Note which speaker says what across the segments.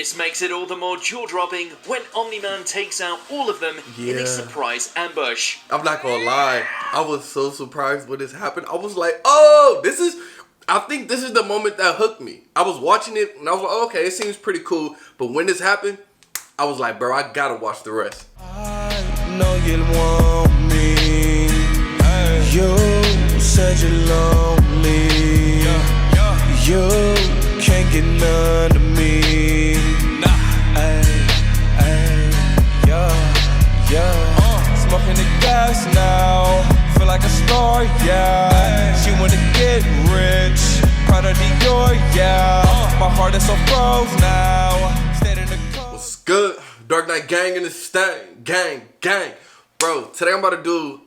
Speaker 1: This makes it all the more jaw-dropping when Omni-Man takes out all of them in a surprise ambush.
Speaker 2: I'm not gonna lie, I was so surprised when this happened. I was like, oh, I think this is the moment that hooked me. I was watching it and I was like, oh, okay, it seems pretty cool. But when this happened, I was like, bro, I gotta watch the rest.
Speaker 3: I know you want me. You said you're lonely. You can't get none of me. Smoking the gas now. Feel like a star, yeah. She wanna get rich. Proud of Dior, yeah. My heart is so froze now. Stayed in the cold.
Speaker 2: What's good? Dark Knight gang in the stain. Gang. Bro, today I'm about to do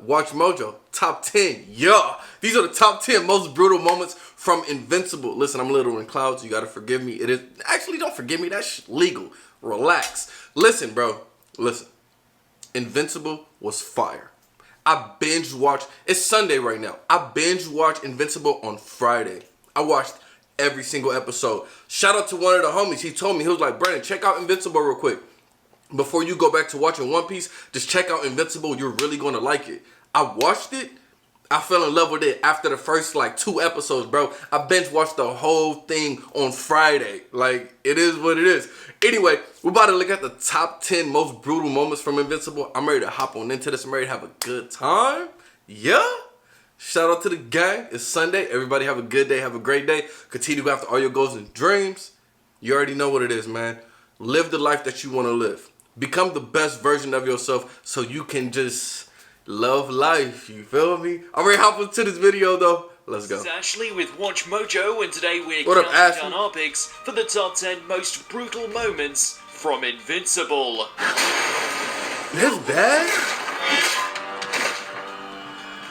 Speaker 2: Watch Mojo top 10. Yeah. These are the top 10 most brutal moments from Invincible. Listen, I'm a little in clouds. You gotta forgive me. It is actually, don't forgive me. That's legal. Relax. Listen, bro. Listen. Invincible was fire. I binge watched. It's Sunday right now. I binge watched Invincible on Friday. I watched every single episode. Shout out to one of the homies. He told me, he was like, Brandon, check out Invincible real quick. Before you go back to watching One Piece, just check out Invincible. You're really going to like it. I watched it. I fell in love with it after the first like 2 episodes, bro. I binge watched the whole thing on Friday. Like, it is what it is. Anyway, we're about to look at the top 10 most brutal moments from Invincible. I'm ready to hop on into this. I'm ready to have a good time. Yeah. Shout out to the gang. It's Sunday. Everybody have a good day. Have a great day. Continue to go after all your goals and dreams. You already know what it is, man. Live the life that you want to live. Become the best version of yourself so you can just love life. You feel me? I'm ready to hop into this video, though. Let's go.
Speaker 1: This is Ashley with Watch Mojo, and today we're
Speaker 2: What up,
Speaker 1: counting
Speaker 2: Ashley?
Speaker 1: down our picks for the top 10 most brutal moments from Invincible.
Speaker 2: This bad?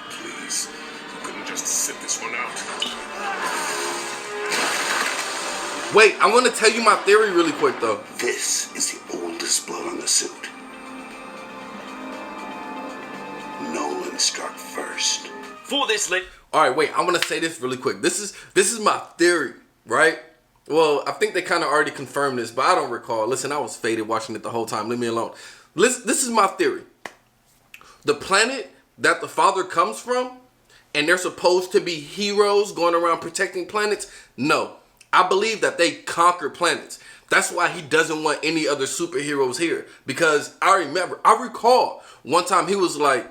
Speaker 4: Please, you couldn't just sit this one out.
Speaker 2: Wait, I want to tell you my theory really quick, though.
Speaker 4: This is the oldest blood on the suit. Nolan struck first.
Speaker 1: For this list,
Speaker 2: All right, wait, I want to say this really quick. This is my theory, right? Well, I think they kind of already confirmed this, but I don't recall. Listen, I was faded watching it the whole time. Leave me alone. This is my theory. The planet that the father comes from, and they're supposed to be heroes going around protecting planets, no. I believe that they conquer planets. That's why he doesn't want any other superheroes here. Because I recall one time he was like,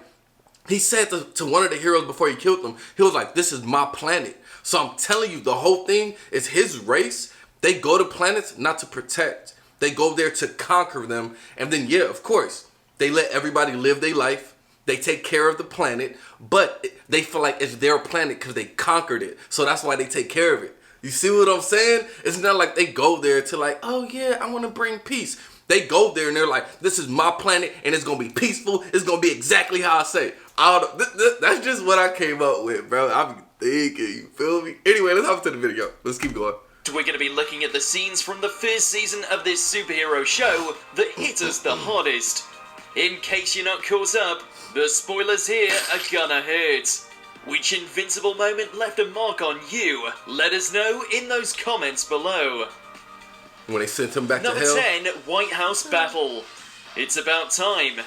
Speaker 2: he said to one of the heroes before he killed them, he was like, this is my planet. So I'm telling you, the whole thing is his race. They go to planets not to protect. They go there to conquer them. And then, yeah, of course, they let everybody live their life. They take care of the planet. But they feel like it's their planet because they conquered it. So that's why they take care of it. You see what I'm saying? It's not like they go there to like, oh yeah, I want to bring peace. They go there and they're like, this is my planet and it's going to be peaceful. It's going to be exactly how I say. That's just what I came up with, bro. I'm thinking, you feel me? Anyway, let's hop to the video. Let's keep going.
Speaker 1: we're going to be looking at the scenes from the first season of this superhero show that hit us the hardest. In case you're not caught up, the spoilers here are gonna hurt. Which Invincible moment left a mark on you? Let us know in those comments below.
Speaker 2: When they sent him back
Speaker 1: Number
Speaker 2: to hell.
Speaker 1: 10, White House Battle. It's about time.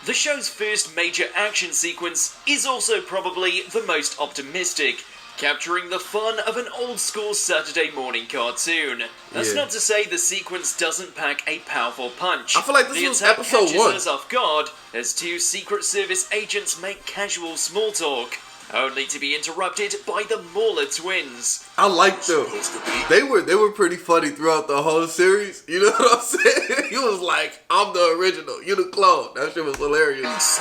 Speaker 1: The show's first major action sequence is also probably the most optimistic, capturing the fun of an old-school Saturday morning cartoon. That's not to say the sequence doesn't pack a powerful punch.
Speaker 2: I feel like this was episode 1.
Speaker 1: The attack catches us off guard as two Secret Service agents make casual small talk, only to be interrupted by the Mauler twins.
Speaker 2: I like them. They were pretty funny throughout the whole series. You know what I'm saying? He was like, I'm the original, you the clone. That shit was hilarious.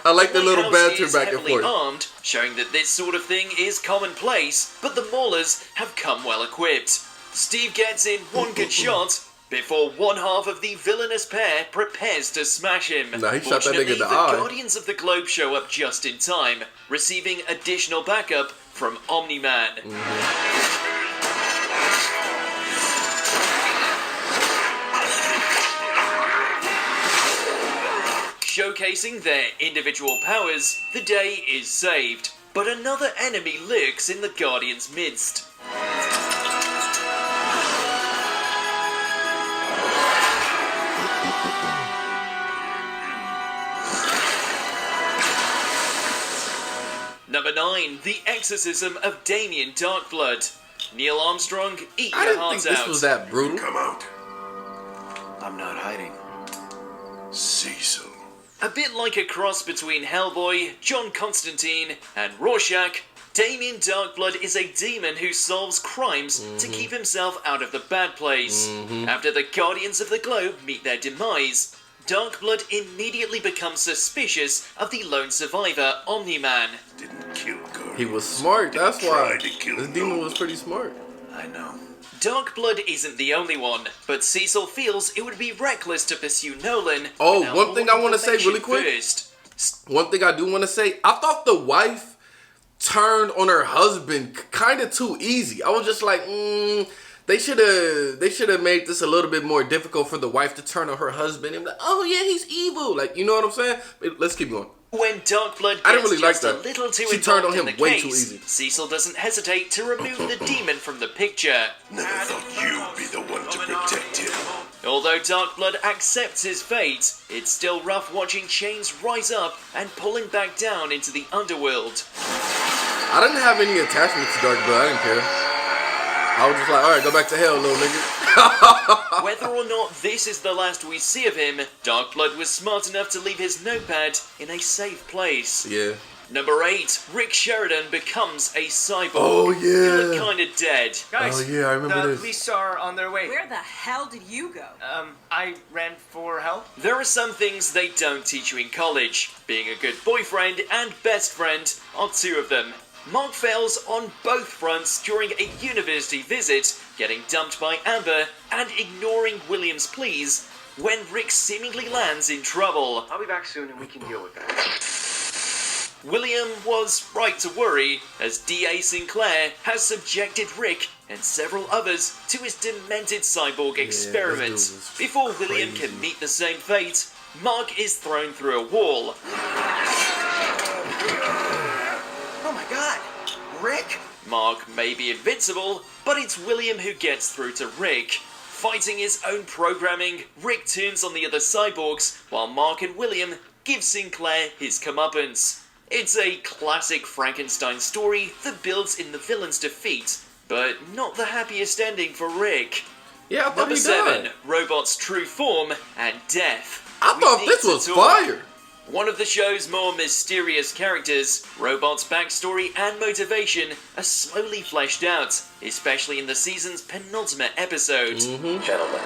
Speaker 2: I like the little banter back and forth.
Speaker 1: Armed, showing that this sort of thing is commonplace, but the Maulers have come well equipped. Steve gets in one good shot before one half of the villainous pair prepares to smash him.
Speaker 2: Nah, he shot that nigga in the
Speaker 1: the
Speaker 2: eye.
Speaker 1: Guardians of the Globe show up just in time, receiving additional backup from Omni-Man. Showcasing their individual powers, the day is saved, but another enemy lurks in the Guardians' midst. Number 9, The Exorcism of Damien Darkblood. Neil Armstrong, eat
Speaker 2: I
Speaker 1: your
Speaker 2: didn't
Speaker 1: hearts
Speaker 2: think this
Speaker 1: out.
Speaker 2: was that brutal.
Speaker 4: Come out.
Speaker 5: I'm not hiding.
Speaker 4: Cecil.
Speaker 1: A bit like a cross between Hellboy, John Constantine, and Rorschach, Damien Darkblood is a demon who solves crimes to keep himself out of the bad place. After the Guardians of the Globe meet their demise, Darkblood immediately becomes suspicious of the lone survivor, Omni-Man.
Speaker 4: Didn't kill Guardians.
Speaker 2: He was smart, that's why.
Speaker 4: Tried to kill
Speaker 2: This demon
Speaker 4: Nolan.
Speaker 2: was pretty smart.
Speaker 5: I know.
Speaker 1: Darkblood isn't the only one, but Cecil feels it would be reckless to pursue Nolan.
Speaker 2: Oh,
Speaker 1: without
Speaker 2: one
Speaker 1: more
Speaker 2: thing I wanna say really
Speaker 1: information
Speaker 2: quick.
Speaker 1: first.
Speaker 2: One thing I do want to say, I thought the wife turned on her husband kind of too easy. I was just like, they should have made this a little bit more difficult for the wife to turn on her husband and be like, oh yeah, he's evil. Like, you know what I'm saying? Let's keep going.
Speaker 1: When Darkblood
Speaker 2: I didn't
Speaker 1: gets
Speaker 2: really like
Speaker 1: just
Speaker 2: that.
Speaker 1: a little too
Speaker 2: She turned on
Speaker 1: involved in
Speaker 2: him
Speaker 1: the
Speaker 2: way
Speaker 1: case,
Speaker 2: too easy.
Speaker 1: Cecil doesn't hesitate to remove the demon from the picture.
Speaker 4: Never thought you'd be the one to protect him.
Speaker 1: Although Darkblood accepts his fate, it's still rough watching chains rise up and pulling back down into the underworld.
Speaker 2: I didn't have any attachment to Darkblood. I didn't care. I was just like, alright, go back to hell, little nigga.
Speaker 1: Whether or not this is the last we see of him, Darkblood was smart enough to leave his notepad in a safe place.
Speaker 2: Yeah.
Speaker 1: Number 8, Rick Sheridan becomes a cyborg.
Speaker 2: Oh,
Speaker 1: You
Speaker 2: yeah.
Speaker 1: look kinda dead.
Speaker 6: Guys,
Speaker 2: Oh, yeah, I remember
Speaker 6: the
Speaker 2: this.
Speaker 6: police are on their way.
Speaker 7: Where the hell did you go?
Speaker 6: I ran for help.
Speaker 1: There are some things they don't teach you in college. Being a good boyfriend and best friend are two of them. Mark fails on both fronts during a university visit, getting dumped by Amber and ignoring William's pleas when Rick seemingly lands in trouble.
Speaker 6: I'll be back soon and we can deal with that.
Speaker 1: William was right to worry, as D.A. Sinclair has subjected Rick and several others to his demented cyborg experiment.
Speaker 2: this dude was
Speaker 1: Before William
Speaker 2: crazy.
Speaker 1: can meet the same fate, Mark is thrown through a wall.
Speaker 5: Oh my god! Rick?
Speaker 1: Mark may be invincible, but it's William who gets through to Rick. Fighting his own programming, Rick turns on the other cyborgs, while Mark and William give Sinclair his comeuppance. It's a classic Frankenstein story that builds in the villain's defeat, but not the happiest ending for Rick.
Speaker 2: Yeah, I thought
Speaker 1: Number
Speaker 2: he
Speaker 1: 7,
Speaker 2: died.
Speaker 1: Robot's True Form and Death.
Speaker 2: I
Speaker 1: We
Speaker 2: thought
Speaker 1: need
Speaker 2: this
Speaker 1: to
Speaker 2: was
Speaker 1: talk.
Speaker 2: fire.
Speaker 1: One of the show's more mysterious characters, Robot's backstory and motivation are slowly fleshed out, especially in the season's penultimate episode.
Speaker 5: Gentlemen.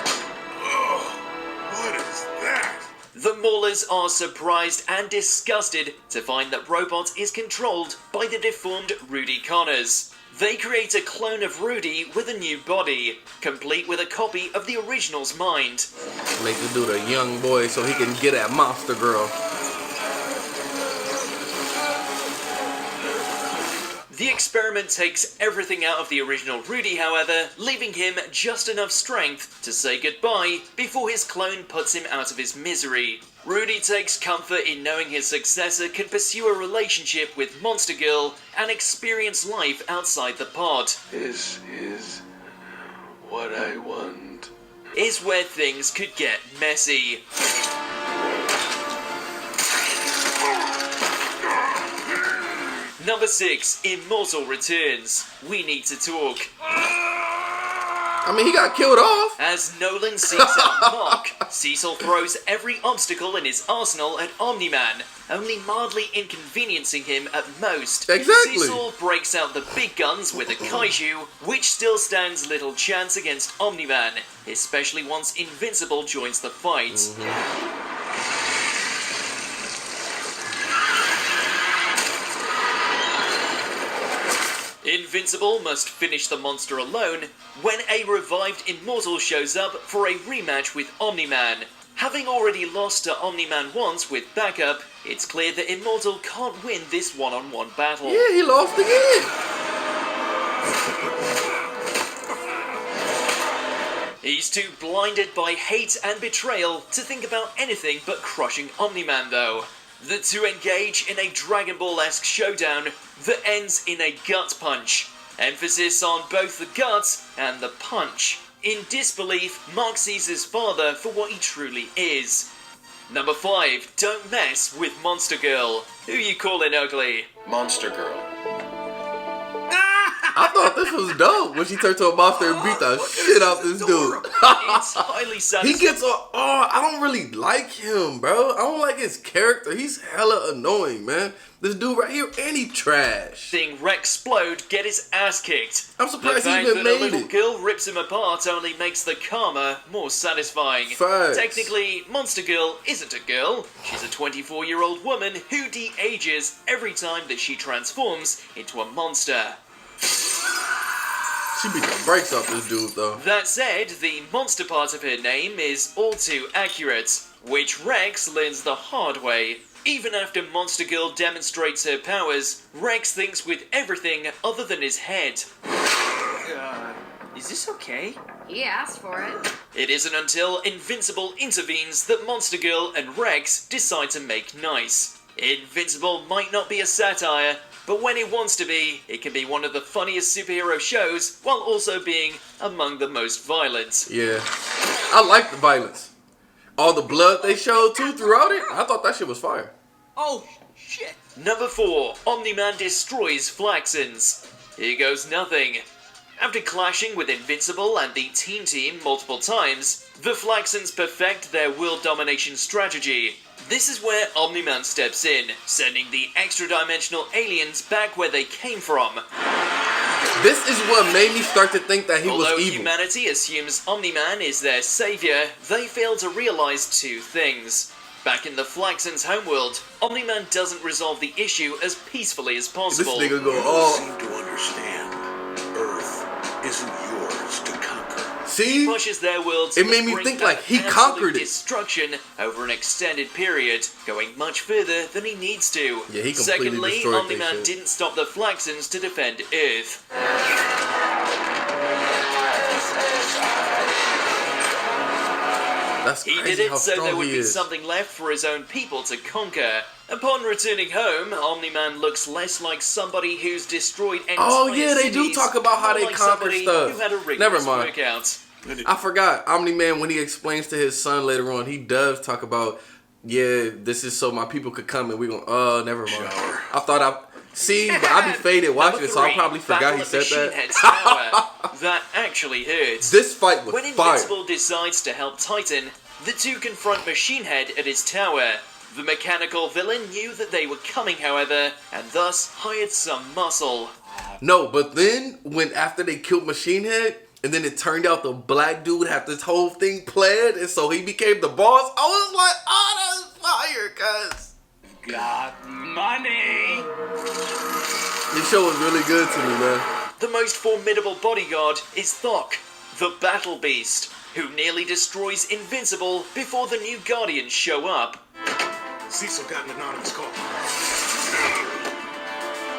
Speaker 4: What is that?
Speaker 1: The Maulers are surprised and disgusted to find that Robot is controlled by the deformed Rudy Connors. They create a clone of Rudy with a new body, complete with a copy of the original's mind.
Speaker 2: Make the dude a young boy so he can get at Monster Girl.
Speaker 1: The experiment takes everything out of the original Rudy, however, leaving him just enough strength to say goodbye before his clone puts him out of his misery. Rudy takes comfort in knowing his successor can pursue a relationship with Monster Girl and experience life outside the pod.
Speaker 4: This is what I want.
Speaker 1: Is where things could get messy. Number 6, Immortal returns. We need to talk.
Speaker 2: I mean, he got killed off.
Speaker 1: As Nolan seeks out Mark, Cecil throws every obstacle in his arsenal at Omni-Man, only mildly inconveniencing him at most.
Speaker 2: Exactly.
Speaker 1: Cecil breaks out the big guns with a kaiju, which still stands little chance against Omni-Man, especially once Invincible joins the fight. Invincible must finish the monster alone when a revived Immortal shows up for a rematch with Omni-Man. Having already lost to Omni-Man once with backup, it's clear that Immortal can't win this one-on-one battle.
Speaker 2: Yeah, he lost again.
Speaker 1: He's too blinded by hate and betrayal to think about anything but crushing Omni-Man though. The two engage in a Dragon Ball-esque showdown that ends in a gut punch. Emphasis on both the gut and the punch. In disbelief, Mark sees his father for what he truly is. Number 5, don't mess with Monster Girl. Who you calling ugly?
Speaker 5: Monster Girl.
Speaker 2: I thought this was dope when she turned to a monster and beat the shit out this dude.
Speaker 1: It's highly
Speaker 2: He
Speaker 1: satisfying.
Speaker 2: gets I don't really like him, bro. I don't like his character. He's hella annoying, man. This dude right here, and he trash.
Speaker 1: Seeing Rex explode get his ass kicked.
Speaker 2: I'm surprised
Speaker 1: the
Speaker 2: he
Speaker 1: fact
Speaker 2: even
Speaker 1: that a
Speaker 2: made
Speaker 1: little
Speaker 2: it.
Speaker 1: girl rips him apart only makes the karma more satisfying.
Speaker 2: Facts.
Speaker 1: Technically, Monster Girl isn't a girl. She's a 24-year-old woman who de-ages every time that she transforms into a monster.
Speaker 2: She beat the brakes off this dude, though.
Speaker 1: That said, the monster part of her name is all too accurate, which Rex learns the hard way. Even after Monster Girl demonstrates her powers, Rex thinks with everything other than his head.
Speaker 6: Is this okay?
Speaker 7: He asked for it.
Speaker 1: It isn't until Invincible intervenes that Monster Girl and Rex decide to make nice. Invincible might not be a satire, but when it wants to be, it can be one of the funniest superhero shows while also being among the most violent.
Speaker 2: Yeah. I like the violence. All the blood they showed, too, throughout it. I thought that shit was fire.
Speaker 6: Oh, shit.
Speaker 1: Number 4, Omni-Man destroys Flaxans. Here goes nothing. After clashing with Invincible and the Teen Team multiple times, the Flaxans perfect their world domination strategy. This is where Omni-Man steps in, sending the extra-dimensional aliens back where they came from.
Speaker 2: This is what made me start to think that he
Speaker 1: Although
Speaker 2: was evil.
Speaker 1: humanity assumes Omni-Man is their savior, they fail to realize two things. Back in the Flaxans' homeworld, Omni-Man doesn't resolve the issue as peacefully as
Speaker 2: This
Speaker 1: possible.
Speaker 2: nigga go,
Speaker 4: You
Speaker 2: oh,
Speaker 4: seem to understand. Earth isn't yours to conquer.
Speaker 2: see?
Speaker 1: Pushes their world to
Speaker 2: It
Speaker 1: the
Speaker 2: made me
Speaker 1: brink
Speaker 2: think
Speaker 1: of
Speaker 2: like he
Speaker 1: absolute
Speaker 2: conquered it.
Speaker 1: destruction over an extended period, going much further than he needs to.
Speaker 2: Yeah, he completely
Speaker 1: Secondly,
Speaker 2: destroyed that
Speaker 1: Omni-Man
Speaker 2: shit.
Speaker 1: didn't stop the Flaxans to defend Earth.
Speaker 2: That's
Speaker 1: He
Speaker 2: crazy
Speaker 1: did it
Speaker 2: how
Speaker 1: so there
Speaker 2: strong
Speaker 1: would
Speaker 2: he
Speaker 1: be
Speaker 2: is.
Speaker 1: something left for his own people to conquer. Upon returning home, Omni-Man looks less like somebody who's destroyed entire
Speaker 2: Oh, yeah, they do
Speaker 1: cities,
Speaker 2: talk about how
Speaker 1: more
Speaker 2: they
Speaker 1: like
Speaker 2: conquer
Speaker 1: somebody
Speaker 2: stuff.
Speaker 1: Who had a rigorous
Speaker 2: Never mind.
Speaker 1: workout.
Speaker 2: I forgot. Omni-Man, when he explains to his son later on, he does talk about, yeah, this is so my people could come and we gonna, never mind.
Speaker 4: Shower.
Speaker 2: I thought see, but I be faded watching it, so I
Speaker 1: Number
Speaker 2: probably
Speaker 1: 3,
Speaker 2: forgot he
Speaker 1: Battle
Speaker 2: said
Speaker 1: at Machine
Speaker 2: that.
Speaker 1: Head's tower. That actually hurts.
Speaker 2: This fight was
Speaker 1: When
Speaker 2: fire.
Speaker 1: Invincible decides to help Titan, the two confront Machine Head at his tower. The mechanical villain knew that they were coming, however, and thus hired some muscle.
Speaker 2: No, but then when after they killed Machine Head, and then it turned out the black dude had this whole thing planned, and so he became the boss. I was like, oh, that's fire, cuz.
Speaker 6: Got money.
Speaker 2: This show was really good to me, man.
Speaker 1: The most formidable bodyguard is Thok, the Battle Beast, who nearly destroys Invincible before the new Guardians show up.
Speaker 4: Cecil got an anonymous call.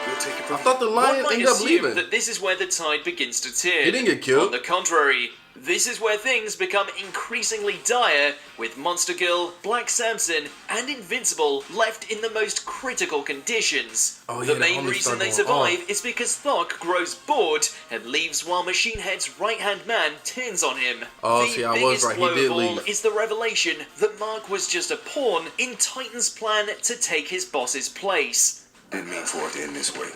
Speaker 4: We'll take it
Speaker 2: I
Speaker 4: from
Speaker 2: thought the
Speaker 1: One
Speaker 2: lion
Speaker 1: might
Speaker 2: ended up
Speaker 1: assume
Speaker 2: leaving.
Speaker 1: that this is where the tide begins to turn.
Speaker 2: He didn't get killed.
Speaker 1: On the contrary, this is where things become increasingly dire, with Monster Girl, Black Samson, and Invincible left in the most critical conditions.
Speaker 2: Oh, yeah,
Speaker 1: The
Speaker 2: the
Speaker 1: main
Speaker 2: Omni
Speaker 1: reason
Speaker 2: start
Speaker 1: they
Speaker 2: going
Speaker 1: survive
Speaker 2: off.
Speaker 1: is because Thok grows bored and leaves while Machine Head's right-hand man turns on him.
Speaker 2: Oh,
Speaker 1: the
Speaker 2: see, I was
Speaker 1: biggest
Speaker 2: right, he
Speaker 1: blow
Speaker 2: did
Speaker 1: of all
Speaker 2: leave.
Speaker 1: is the revelation that Mark was just a pawn in Titan's plan to take his boss's place.
Speaker 4: Didn't mean for it to end this way.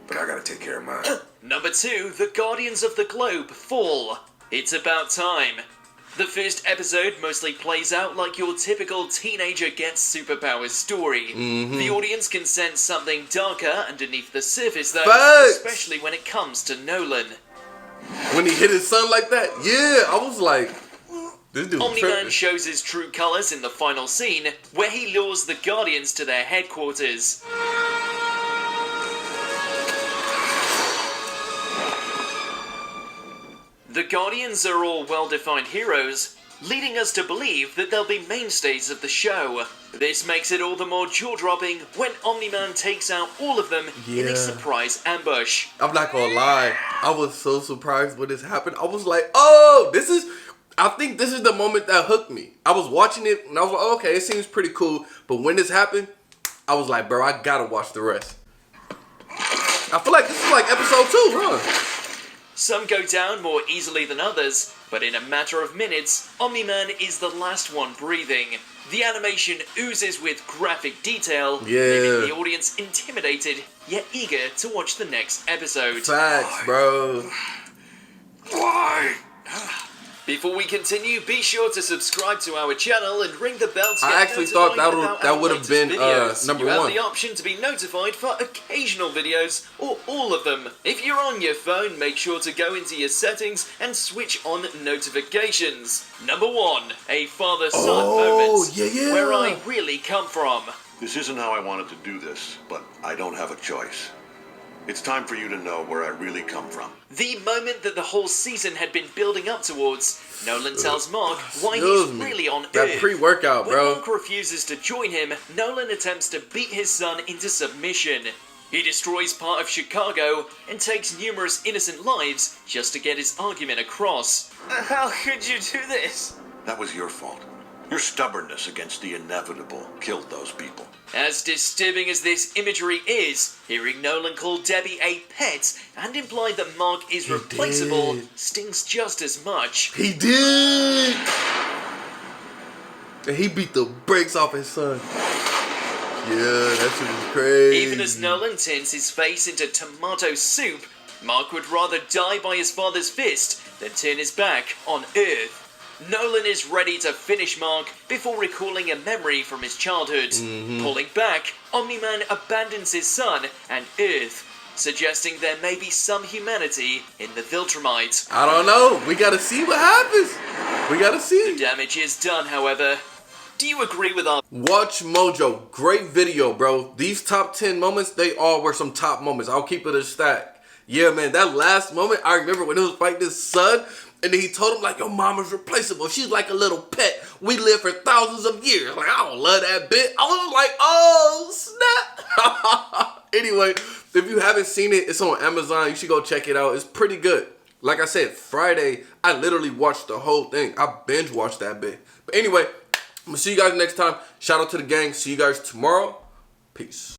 Speaker 4: But I gotta take care of mine.
Speaker 1: Number 2, the Guardians of the Globe fall. It's about time. The first episode mostly plays out like your typical teenager gets superpowers story.
Speaker 2: Mm-hmm.
Speaker 1: The audience can sense something darker underneath the surface though,
Speaker 2: Facts.
Speaker 1: especially when it comes to Nolan.
Speaker 2: When he hit his son like that, yeah, I was like, this dude
Speaker 1: Omni-Man
Speaker 2: tripping.
Speaker 1: shows his true colors in the final scene, where he lures the Guardians to their headquarters. The Guardians are all well-defined heroes, leading us to believe that they'll be mainstays of the show. This makes it all the more jaw-dropping when Omni-Man takes out all of them in
Speaker 2: Yeah.
Speaker 1: a surprise ambush.
Speaker 2: I'm not gonna lie, I was so surprised when this happened. I was like, oh, I think this is the moment that hooked me. I was watching it and I was like, oh, okay, it seems pretty cool. But when this happened, I was like, bro, I gotta watch the rest. I feel like this is like episode 2, huh?
Speaker 1: Some go down more easily than others, but in a matter of minutes, Omni-Man is the last one breathing. The animation oozes with graphic detail, leaving the audience intimidated, yet eager to watch the next episode.
Speaker 2: Facts, bro.
Speaker 4: Why?
Speaker 1: Before we continue, be sure to subscribe to our channel and ring the bell to get
Speaker 2: I actually thought
Speaker 1: notified about
Speaker 2: that
Speaker 1: our
Speaker 2: would have
Speaker 1: latest
Speaker 2: been
Speaker 1: videos.
Speaker 2: number
Speaker 1: You have
Speaker 2: one.
Speaker 1: the option to be notified for occasional videos or all of them. If you're on your phone, make sure to go into your settings and switch on notifications. Number 1, a father-son moment.
Speaker 2: yeah.
Speaker 1: Where I really come from.
Speaker 4: This isn't how I wanted to do this, but I don't have a choice. It's time for you to know where I really come from.
Speaker 1: The moment that the whole season had been building up towards, Nolan tells Mark why
Speaker 2: Excuse
Speaker 1: he's
Speaker 2: me.
Speaker 1: really on
Speaker 2: That
Speaker 1: Earth.
Speaker 2: pre-workout,
Speaker 1: When
Speaker 2: bro.
Speaker 1: Mark refuses to join him, Nolan attempts to beat his son into submission. He destroys part of Chicago and takes numerous innocent lives just to get his argument across.
Speaker 6: How could you do this?
Speaker 4: That was your fault. Your stubbornness against the inevitable killed those people.
Speaker 1: As disturbing as this imagery is, hearing Nolan call Debbie a pet and imply that Mark is replaceable
Speaker 2: did.
Speaker 1: stings just as much.
Speaker 2: He did. And he beat the brakes off his son. Yeah, that shit was crazy.
Speaker 1: Even as Nolan turns his face into tomato soup, Mark would rather die by his father's fist than turn his back on Earth. Nolan is ready to finish Mark before recalling a memory from his childhood. Pulling back, Omni-Man abandons his son and Earth, suggesting there may be some humanity in the Viltrumite.
Speaker 2: I don't know. We gotta see what happens. We gotta see.
Speaker 1: The damage is done, however. Do you agree with our...
Speaker 2: Watch Mojo. Great video, bro. These top 10 moments, they all were some top moments. I'll keep it a stack. Yeah, man, that last moment, I remember when he was fighting his son, and then he told him, like, your mama's replaceable. She's like a little pet. We live for thousands of years. Like, I don't love that bit. I was like, oh, snap. Anyway, if you haven't seen it, it's on Amazon. You should go check it out. It's pretty good. Like I said, Friday, I literally watched the whole thing. I binge watched that bit. But anyway, I'm going to see you guys next time. Shout out to the gang. See you guys tomorrow. Peace.